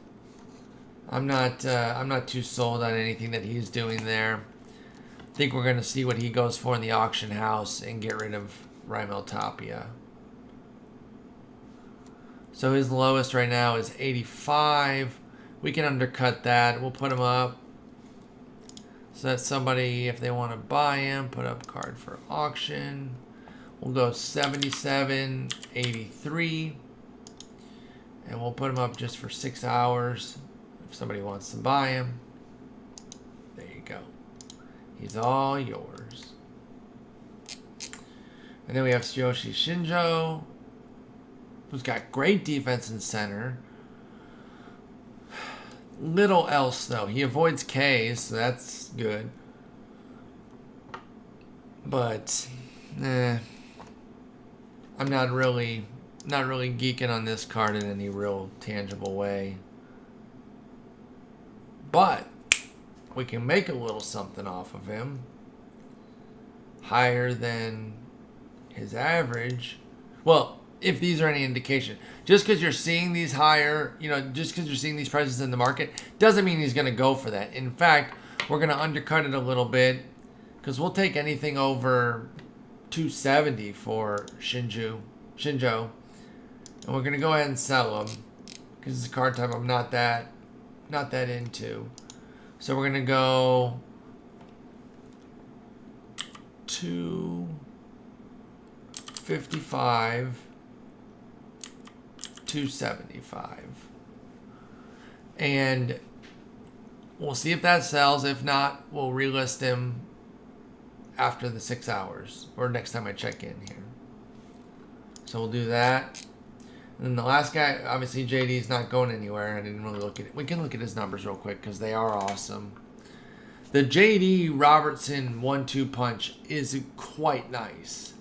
I'm not too sold on anything that he's doing there. I think we're gonna see what he goes for in the auction house and get rid of Mel Tapia. So his lowest right now is 85. We can undercut that. We'll put him up. So that somebody, if they want to buy him, put up card for auction. We'll go 77, 83. And we'll put him up just for 6 hours. If somebody wants to buy him. There you go. He's all yours. And then we have Scotia Shinjo, who's got great defense in center. Little else, though. He avoids Ks, so that's good. But, I'm not really geeking on this card in any real tangible way. But we can make a little something off of him. Higher than his average. Well, if these are any indication. Just because you're seeing these higher, just because you're seeing these prices in the market, doesn't mean he's going to go for that. In fact, we're going to undercut it a little bit because we'll take anything over 270 for Shinjo. And we're going to go ahead and sell him because it's a card type I'm not that into. So we're going to go 255, 275. And we'll see if that sells. If not, we'll relist him after the 6 hours or next time I check in here. So we'll do that. And then the last guy, obviously JD's not going anywhere. I didn't really look at it. We can look at his numbers real quick because they are awesome. The JD Robertson 1-2 punch is quite nice.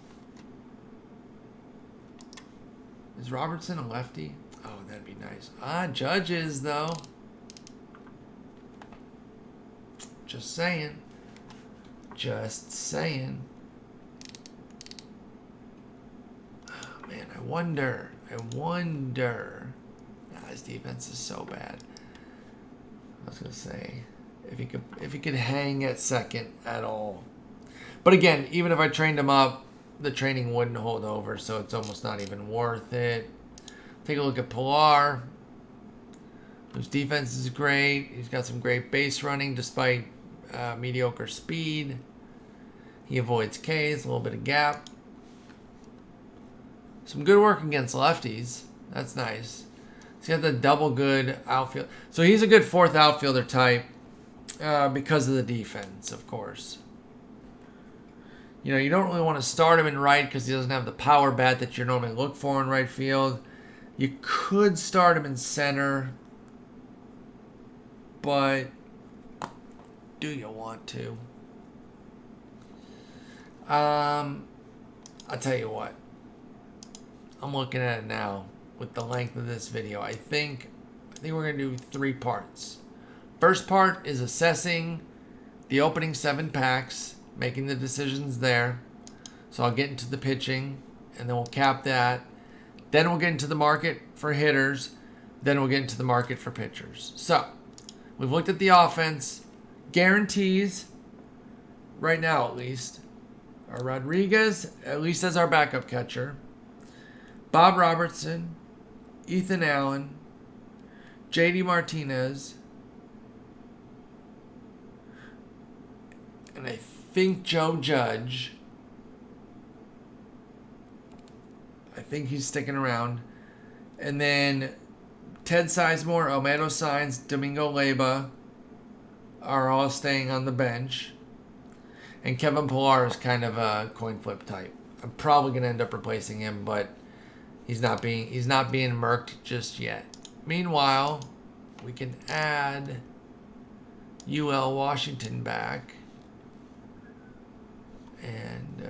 Is Robertson a lefty? Oh, that'd be nice. Judges, though. Just saying. Just saying. Oh, man, I wonder. His defense is so bad. I was going to say, if he could hang at second at all. But again, even if I trained him up, the training wouldn't hold over, so it's almost not even worth it. Take a look at Pilar, whose defense is great. He's got some great base running despite mediocre speed. He avoids Ks, a little bit of gap. Some good work against lefties. That's nice. He's got the double good outfield. So he's a good fourth outfielder type because of the defense, of course. You don't really want to start him in right because he doesn't have the power bat that you normally look for in right field. You could start him in center, but do you want to? I'll tell you what. I'm looking at it now with the length of this video. I think we're going to do 3 parts. First part is assessing the opening 7 packs, making the decisions there. So I'll get into the pitching, and then we'll cap that. Then we'll get into the market for hitters. Then we'll get into the market for pitchers. So we've looked at the offense. Guarantees, right now at least, are Rodriguez, at least as our backup catcher, Bob Robertson, Ethan Allen, JD Martinez, and I think Joe Judge. I think he's sticking around. And then Ted Sizemore, Almedo Sainz, Domingo Leyba are all staying on the bench. And Kevin Pillar is kind of a coin flip type. I'm probably going to end up replacing him, but he's not being murked just yet. Meanwhile, we can add UL Washington back. And,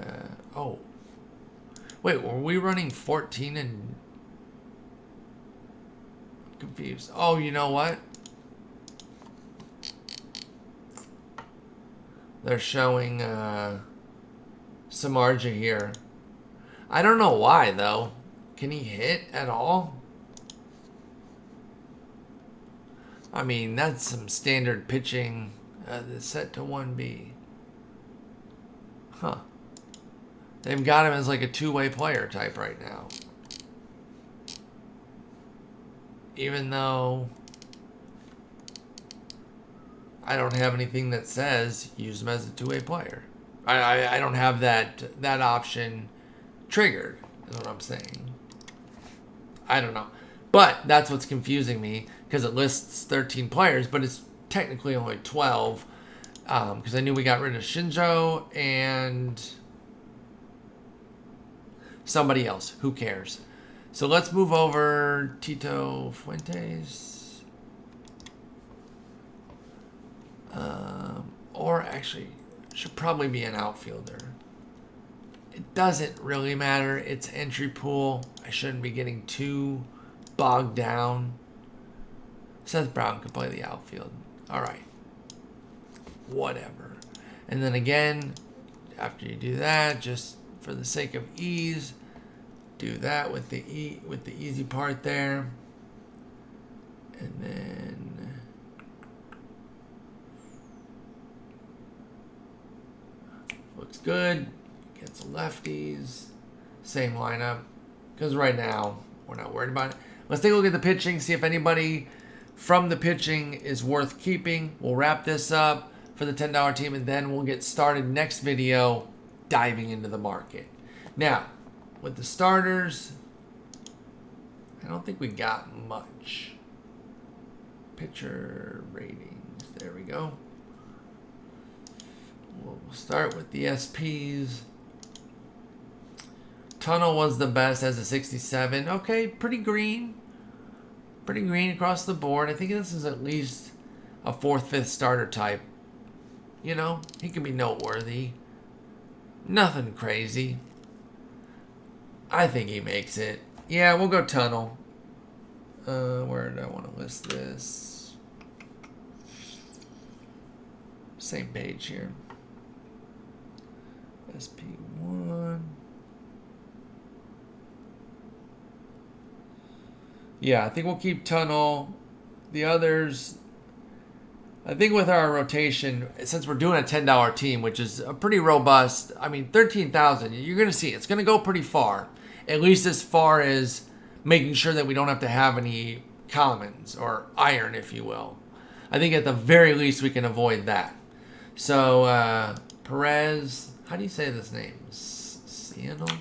wait, were we running 14 and... I'm confused. Oh, you know what? They're showing Samardzija here. I don't know why, though. Can he hit at all? I mean, that's some standard pitching set to 1B. Huh. They've got him as like a two-way player type right now. Even though I don't have anything that says use him as a two-way player. I don't have that option triggered, is what I'm saying. I don't know. But that's what's confusing me, because it lists 13 players, but it's technically only 12. Because I knew we got rid of Shinjo and somebody else. Who cares? So let's move over Tito Fuentes. Or actually, should probably be an outfielder. It doesn't really matter. It's entry pool. I shouldn't be getting too bogged down. Seth Brown can play the outfield. All right. Whatever. And then again, after you do that, just for the sake of ease, do that with the easy part there. And then looks good. Gets lefties. Same lineup. Because right now, we're not worried about it. Let's take a look at the pitching, see if anybody from the pitching is worth keeping. We'll wrap this up for the $10 team, and then we'll get started next video diving into the market. Now, with the starters, I don't think we got much. Pitcher ratings. There we go. We'll start with the SPs. Tunnel was the best as a 67. Okay, pretty green. Pretty green across the board. I think this is at least a 4th, 5th starter type. You know, he can be noteworthy. Nothing crazy. I think he makes it. Yeah, we'll go Tunnel. Where do I want to list this? Same page here. SP1. Yeah, I think we'll keep Tunnel. The others, I think with our rotation, since we're doing a $10 team, which is a pretty robust, I mean, 13,000, you're going to see it's going to go pretty far. At least as far as making sure that we don't have to have any commons or iron, if you will. I think at the very least we can avoid that. So, Perez, how do you say this name? Sinal?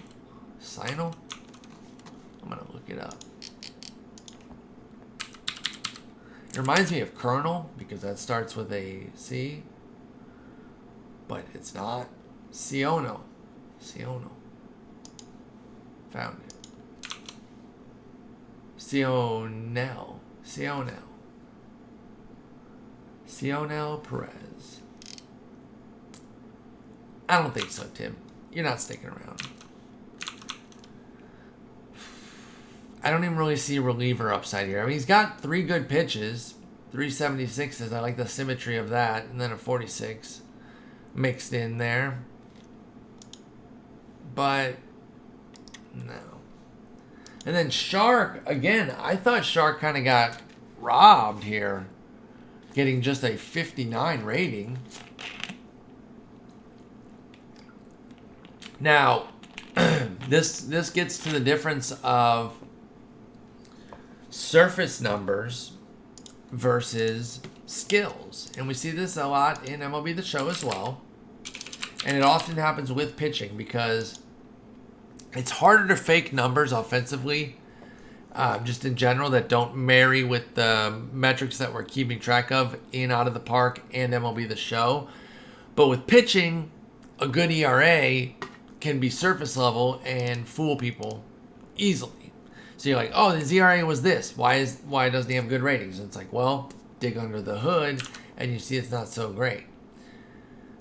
Sinal? I'm going to look it up. It reminds me of Colonel, because that starts with a C. But it's not. Siono. Siono. Found it. Sionel. Sionel. Sionel Perez. I don't think so, Tim. You're not sticking around. I don't even really see reliever upside here. I mean, he's got 3 good pitches, 376s. I like the symmetry of that, and then a 46 mixed in there. But no. And then Shark, again, I thought Shark kind of got robbed here, getting just a 59 rating. Now, this gets to the difference of surface numbers versus skills. And we see this a lot in MLB The Show as well. And it often happens with pitching because it's harder to fake numbers offensively, just in general, that don't marry with the metrics that we're keeping track of in Out of the Park and MLB The Show. But with pitching, a good ERA can be surface level and fool people easily. So you're like, oh, his ERA was this. Why doesn't he have good ratings? And it's like, well, dig under the hood, and you see it's not so great.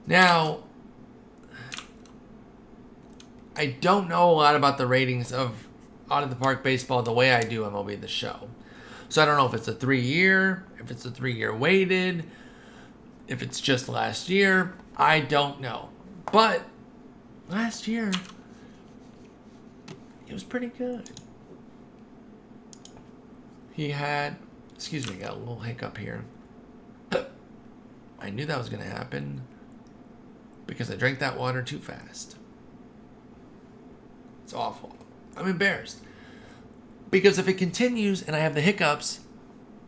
Now, I don't know a lot about the ratings of Out of the Park baseball the way I do MLB The Show. So I don't know if it's a 3-year, if it's a 3-year weighted, if it's just last year. I don't know. But last year, it was pretty good. He had, excuse me, got a little hiccup here. I knew that was going to happen because I drank that water too fast. It's awful. I'm embarrassed. Because if it continues and I have the hiccups,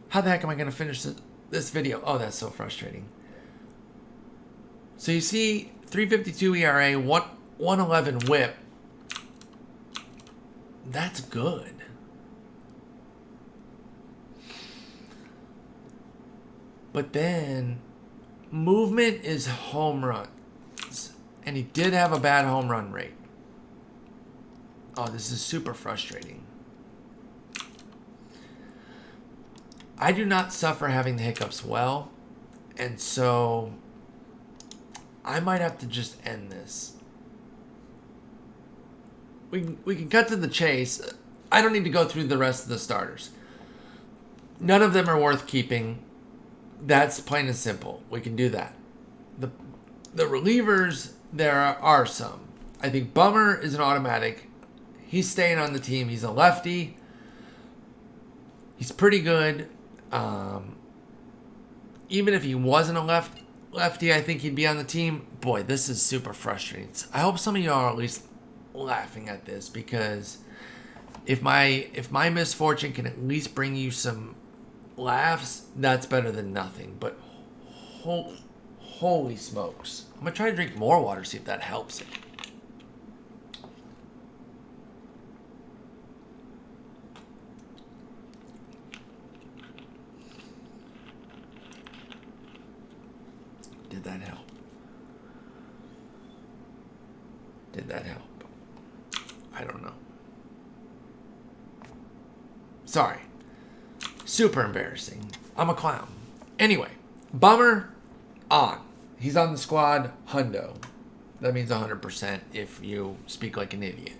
how the heck am I going to finish this video? Oh, that's so frustrating. So you see 3.52 ERA, 1.11 whip. That's good. But then movement is home runs. And he did have a bad home run rate. Oh, this is super frustrating. I do not suffer having the hiccups well. And so I might have to just end this. we can cut to the chase. I don't need to go through the rest of the starters. None of them are worth keeping. That's plain and simple. We can do that. The relievers, there are some. I think Bummer is an automatic. He's staying on the team. He's a lefty. He's pretty good. Even if he wasn't a lefty, I think he'd be on the team. Boy, this is super frustrating. I hope some of y'all are at least laughing at this, because if my misfortune can at least bring you some laughs, that's better than nothing. But holy smokes. I'm going to try to drink more water, see if that helps it. Did that help? Did that help? I don't know. Sorry. Super embarrassing. I'm a clown. Anyway, Bummer on. He's on the squad, hundo. That means 100% if you speak like an idiot.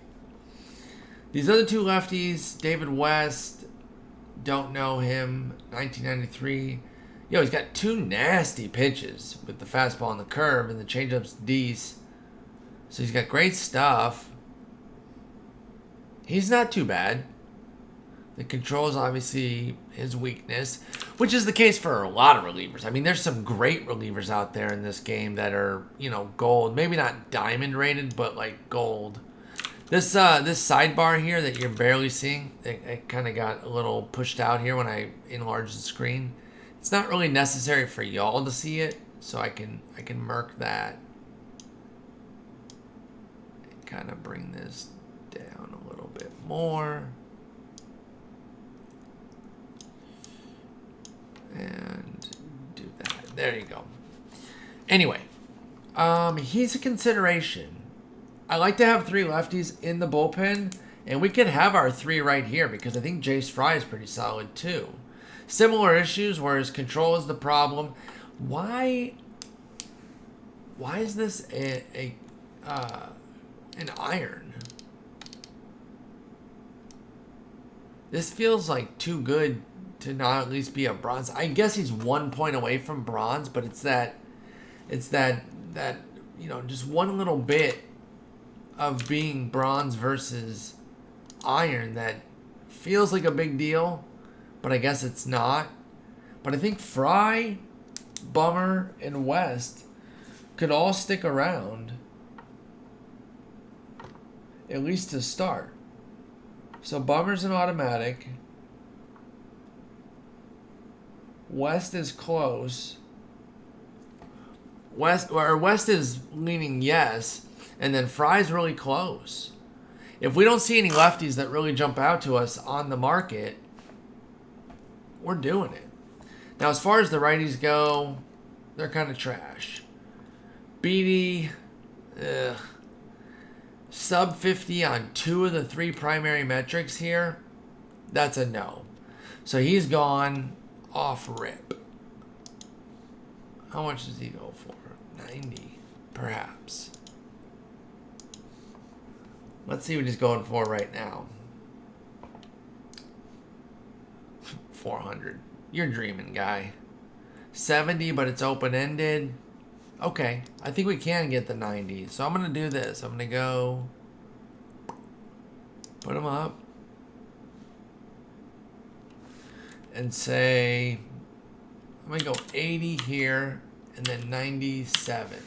These other two lefties, David West, don't know him, 1993. Yo, he's got two nasty pitches with the fastball and the curve, and the changeup's decent. So he's got great stuff. He's not too bad. The control is obviously his weakness, which is the case for a lot of relievers. I mean, there's some great relievers out there in this game that are, gold. Maybe not diamond rated, but like gold. This sidebar here that you're barely seeing, it kind of got a little pushed out here when I enlarged the screen. It's not really necessary for y'all to see it, so I can murk that. And kind of bring this down a little bit more. And do that. There you go. Anyway, he's a consideration. I like to have three lefties in the bullpen, and we could have our three right here because I think Jace Fry is pretty solid too. Similar issues where his control is the problem. Why is this an iron? This feels like too good to not at least be a bronze. I guess he's 1 point away from bronze, but it's that just one little bit of being bronze versus iron that feels like a big deal, but I guess it's not. But I think Fry, Bummer, and West could all stick around, at least to start. So Bummer's an automatic. West is close. West is leaning yes, and then Fry's really close. If we don't see any lefties that really jump out to us on the market, we're doing it. Now, as far as the righties go, they're kind of trash. Beatty, sub 50 on 2 of the 3 primary metrics here. That's a no. So he's gone off rip. How much does he go for? 90, perhaps. Let's see what he's going for right now. 400. You're dreaming, guy. 70, but it's open-ended. Okay, I think we can get the 90. So I'm going to do this. I'm going to go put him up and say, I'm going to go 80 here and then 97.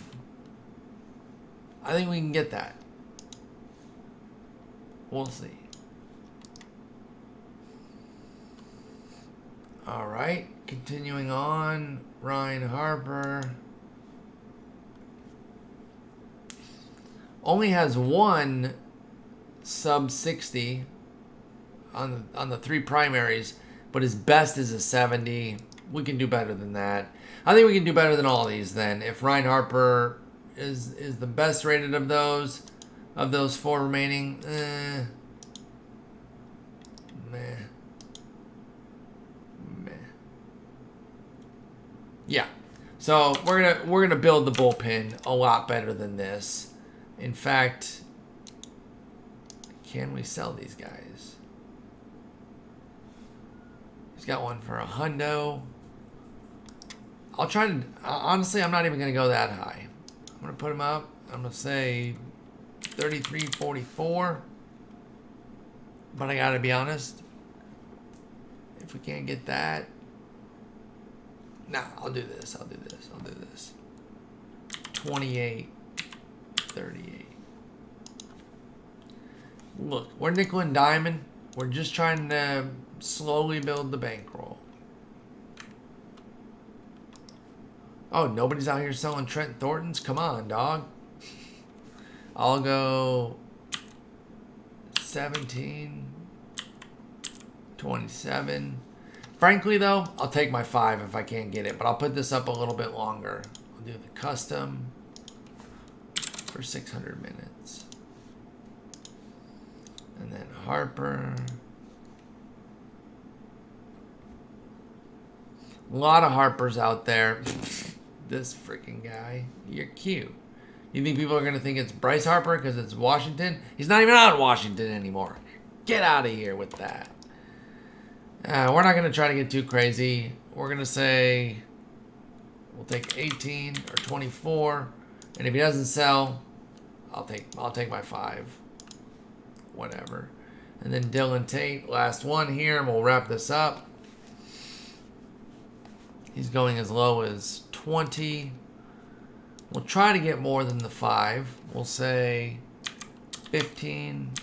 I think we can get that. We'll see. All right, continuing on, Ryan Harper only has 1 sub 60 on the 3 primaries, but his best is a 70. We can do better than that. I think we can do better than all these then. If Ryan Harper is the best rated of those 4 remaining, meh. Yeah. So we're gonna build the bullpen a lot better than this. In fact, Can we sell these guys? He's got one for $100. I'll try to... honestly, I'm not even going to go that high. I'm going to put him up. I'm going to say 33.44. But I got to be honest. If we can't get that... Nah, I'll do this. 28.38. Look, we're nickel and diamond. We're just trying to slowly build the bankroll. Oh, nobody's out here selling Trent Thorntons? Come on, dog. I'll go 17, 27. Frankly, though, I'll take my 5 if I can't get it. But I'll put this up a little bit longer. I'll do the custom for 600 minutes. And then Harper. A lot of Harpers out there. This freaking guy. You're cute. You think people are going to think it's Bryce Harper because it's Washington? He's not even out in Washington anymore. Get out of here with that. We're not going to try to get too crazy. We're going to say we'll take 18 or 24. And if he doesn't sell, I'll take my 5. Whatever. And then Dylan Tate, last one here, and we'll wrap this up. He's going as low as 20. We'll try to get more than the 5. We'll say 15,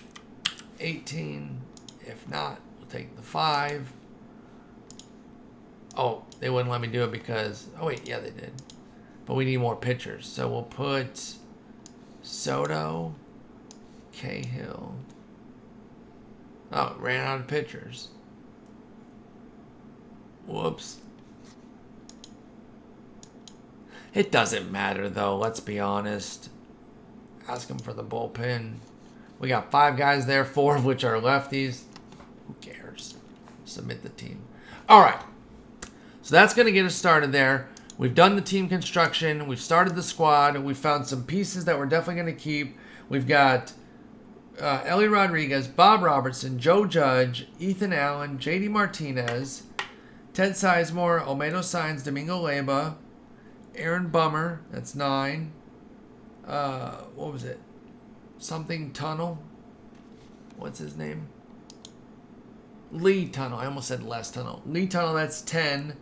18. If not, we'll take the 5. Oh, they wouldn't let me do it because... oh, wait, yeah, they did. But we need more pitchers. So we'll put Soto, Cahill. Oh, it ran out of pitchers. Whoops. It doesn't matter, though. Let's be honest. Ask him for the bullpen. We got 5 guys there, 4 of which are lefties. Who cares? Submit the team. All right. So that's going to get us started there. We've done the team construction. We've started the squad. We've found some pieces that we're definitely going to keep. We've got Ellie Rodriguez, Bob Robertson, Joe Judge, Ethan Allen, JD Martinez, Ted Sizemore, Olmedo Sainz, Domingo Leyba, Aaron Bummer, that's 9. What was it? Something Tunnel. What's his name? Lee Tunnel. I almost said Les Tunnel. Lee Tunnel, that's 10.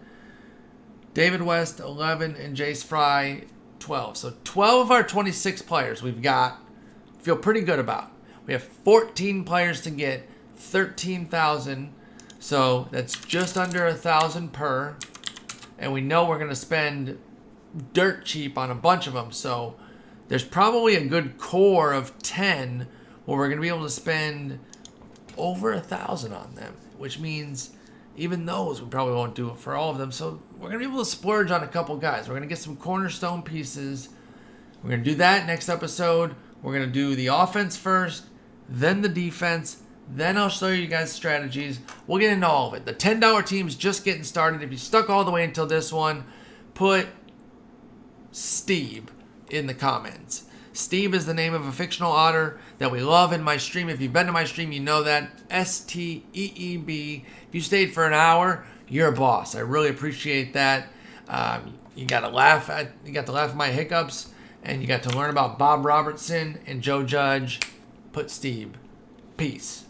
David West, 11. And Jace Fry, 12. So 12 of our 26 players we've got. Feel pretty good about. We have 14 players to get. 13,000. So that's just under 1,000 per. And we know we're going to spend dirt cheap on a bunch of them. So there's probably a good core of 10 where we're going to be able to spend over 1,000 on them, which means even those we probably won't do it for all of them. So we're going to be able to splurge on a couple guys. We're going to get some cornerstone pieces. We're going to do that next episode. We're going to do the offense first, then the defense, then I'll show you guys strategies. We'll get into all of it. The $10 team's just getting started. If you stuck all the way until this one, put Steve in the comments. Steve is the name of a fictional otter that we love in my stream. If you've been to my stream, you know that. Steeb. If you stayed for an hour, you're a boss. I really appreciate that. You got to laugh at my hiccups, and you got to learn about Bob Robertson and Joe Judge. Put Steve. Peace.